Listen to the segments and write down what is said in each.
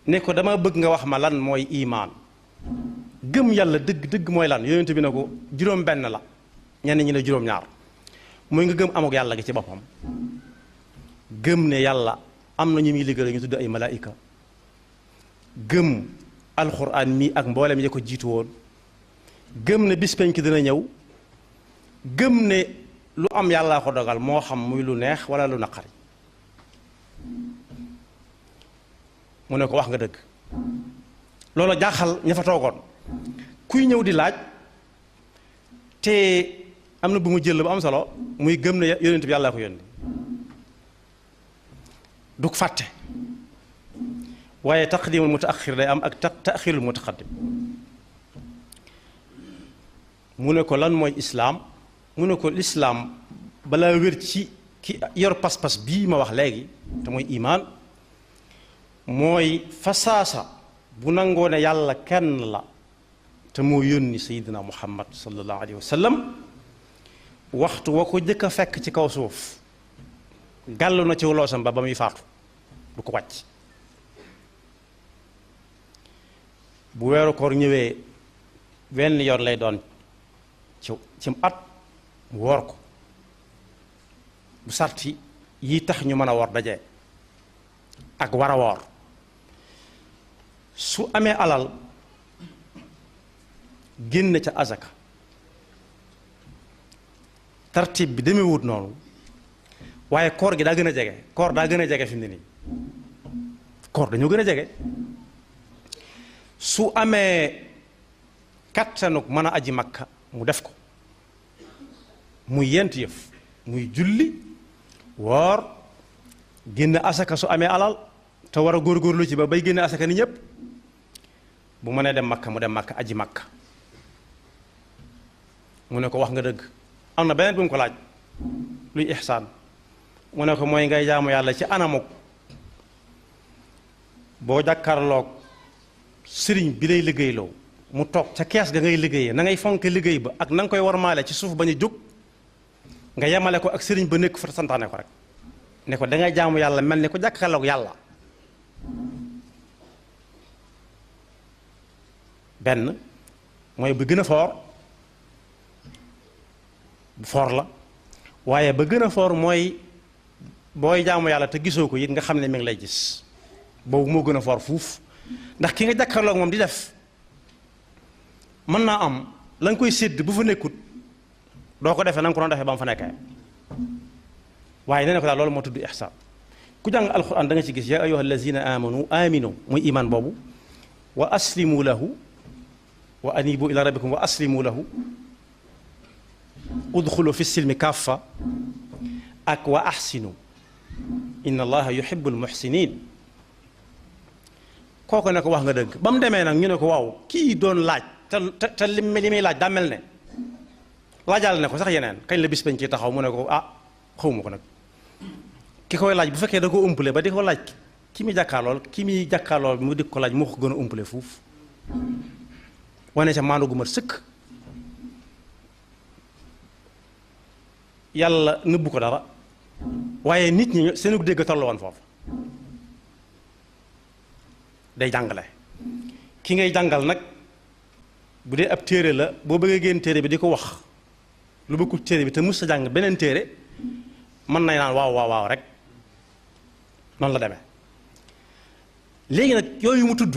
ne ko dama bëgg nga wax ma lan mooy imaan gëm yàlla dëgg dëgg mooy lan yonent bi ne ko juróom benn la ñenn ñi ne juróom ñaar mooy nga gëm amuk yàlla gi ci boppam gëm ne yàlla am na ñu muy liggéey ñu tudd ay malaayika gëm alxuraan mi ak mboolem yi ko jiitu woon gëm ne bis penc dina ñëw gëm ne lu am yàllaa ko dogal moo xam muy lu neex wala lu naqari mu ne ko wax nga dëgg loolu jaaxal ña fa toogoon kuy ñëw di laaj te am na bu mu jël ba am solo muy gëm ne yonent bi yàllaa ko yónni du fàtte waaye taqdimul mutaaxir day am ak taaxirul mutaqaddim mu ne ko lan mooy islaam mu ne ko lislaam balaa wér ci ki yor pas-pas bii ma wax léegi te mooy imaan mooy fasaasa bu nangoo ne yàlla kenn la te moo yónni sayidina muhammad sallallahu alayhi wa sallam waxtu wa ko jëkk a fekk ci kaw suuf gàllu na ci loosam ba muy faatu du ko wàcc bu weeru koor ñëwee wenn yoon lay doon ci at mu woor ko bu sarti yi tax ñu mën a woor daje ak war a woor su amee alal génn ca azaka tartib bi demee wut noonu waaye koor gi daa gën a jege koor daa gën a jege fi mu ne nii koor dañoo gën a jege su amee kattanuk mën a aji makka mu def ko muy yent yëf muy julli woor génn asaka su amee alal te war a góorgóorlu ci ba bay génn asaka ni ñépp bu mënee dem makka mu dem makka aji makka mu ne ko wax nga dëgg am na beneen bu mu ko laaj luy ihsaan mu ne ko mooy ngay jaamu yàlla ci anamuk boo jàkkaarloog sëriñ bi lay liggéeyloo mu toog ca kees ga ngay liggéeyee na ngay fonk liggéey ba ak na nga koy warmaale ci suuf bañ a jóg nga yemale ko ak sëriñ ba nekk fa santaane ko rek ne ko dangay jaamu yàlla mel ni ko jàkkaarloog yàlla benn mooy bu gën a foor bu foor la waaye ba gën a foor mooy booy jaamu yàlla te gisoo ko it nga xam ne mi ngi lay gis boobu moo gën a foor fuuf ndax ki nga jàkkaarloog moom di def mën naa am la nga koy sédd bu fa nekkut doo ko defee na nga ko doon defee ba mu fa nekkee waaye nee na ko daal loolu moo tudd ihsaan ku jàng alquran da nga ci gis yaa ayyuha allazina amanu aminu muy iman boobu wa aslimu lahu wa anibu ila rabbikum wa aslimu lahu udxulu fi silmi kaffa ak wa ahsinu inna allaha yuhibbul muhsinin kooku ne ko wax nga dëgg ba mu demee nag ñu ne ko waaw kii doon laaj te li muy laaj daa mel ne laajal ne ko sax yeneen kañ la bis bañ ci taxaw mu ne ko ah xawma ko nag ki koy laaj bu fekkee da ko umpale ba di ko laaj ki muy jàkkaarlool mu di ko laaj moo ko gën a umpale fuuf wane ca maandu gu mat sëkk yàlla nëbbu ko dara waaye nit ñi seenu dégg tollu woon foofu day jàngale ki ngay jàngal nag bu dee ab téere la boo bëggee génn téere bi di ko wax lu bokkul téere bi te mus sa jàng beneen téere mën nañ naan waaw rek noonu la demee léegi nag yooyu mu tudd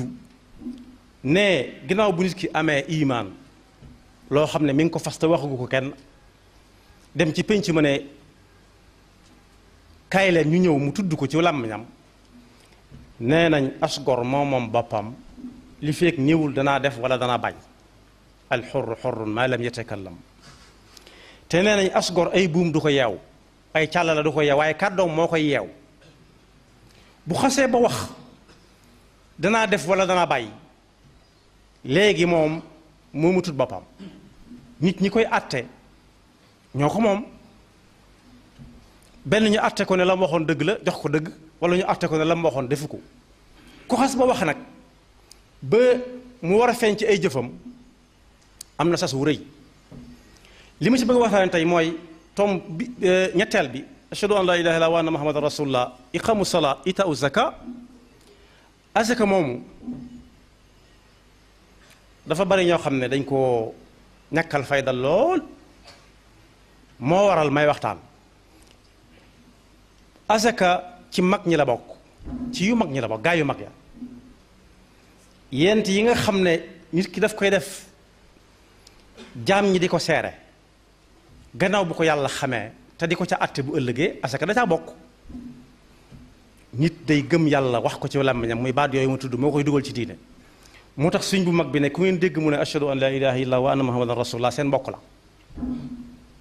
ne ginnaaw bu nit ki amee imaan loo xam ne mi ngi ko fas te waxagu ko kenn dem ci pénc ma ne kaay leen ñu ñëw mu tudd ko ci làmmiñam nee nañ asgor moom boppam li feek ñëwul danaa def wala danaa bañ alxurru xurrun maa lam yatakallam te nee nañ asgor ay buum du ko yeew ay càlla la du ko yeew waaye kàddoom moo koy yeew bu xasee ba wax danaa def wala danaa bàyyi léegi moom moomu tut boppam nit ñi koy àtte ñoo ko moom benn ñu àtte ko ne la mu waxoon dëgg la jox ko dëgg wala ñu àtte ko ne la mu waxoon defu ko ku xas ba wax nag ba mu war a feeñ ci ay jëfam am na sas wu rëy li ma ci bëgg waxtaan tey mooy tom bi ñetteel bi ashhadu an la ilaha illallah wa anna muhammadan rasulullah iqamu salaa itaau zaka asaka moomu dafa bari ñoo xam ne dañ koo ñàkkal fayda lool moo waral may waxtaan. asaka ci mag ñi la bokk, ci yu mag ñi la bokk, gaa yu mag ya. yent yi nga xam ne nit ki daf koy def jaam ñi di ko seere gannaaw bu ko yàlla xamee te di ko ca àtte bu ëllëgee, asaka da caa bokk. nit day gëm yàlla wax ko ci làmmiñam muy baat yooyu mu tudd moo koy dugal ci diine. moo tax suñ bu mag bi ne ku ngeen dégg mu ne ashhadu an la ilaha illallah wa anna muhammadan rasulullah seen mbokk la.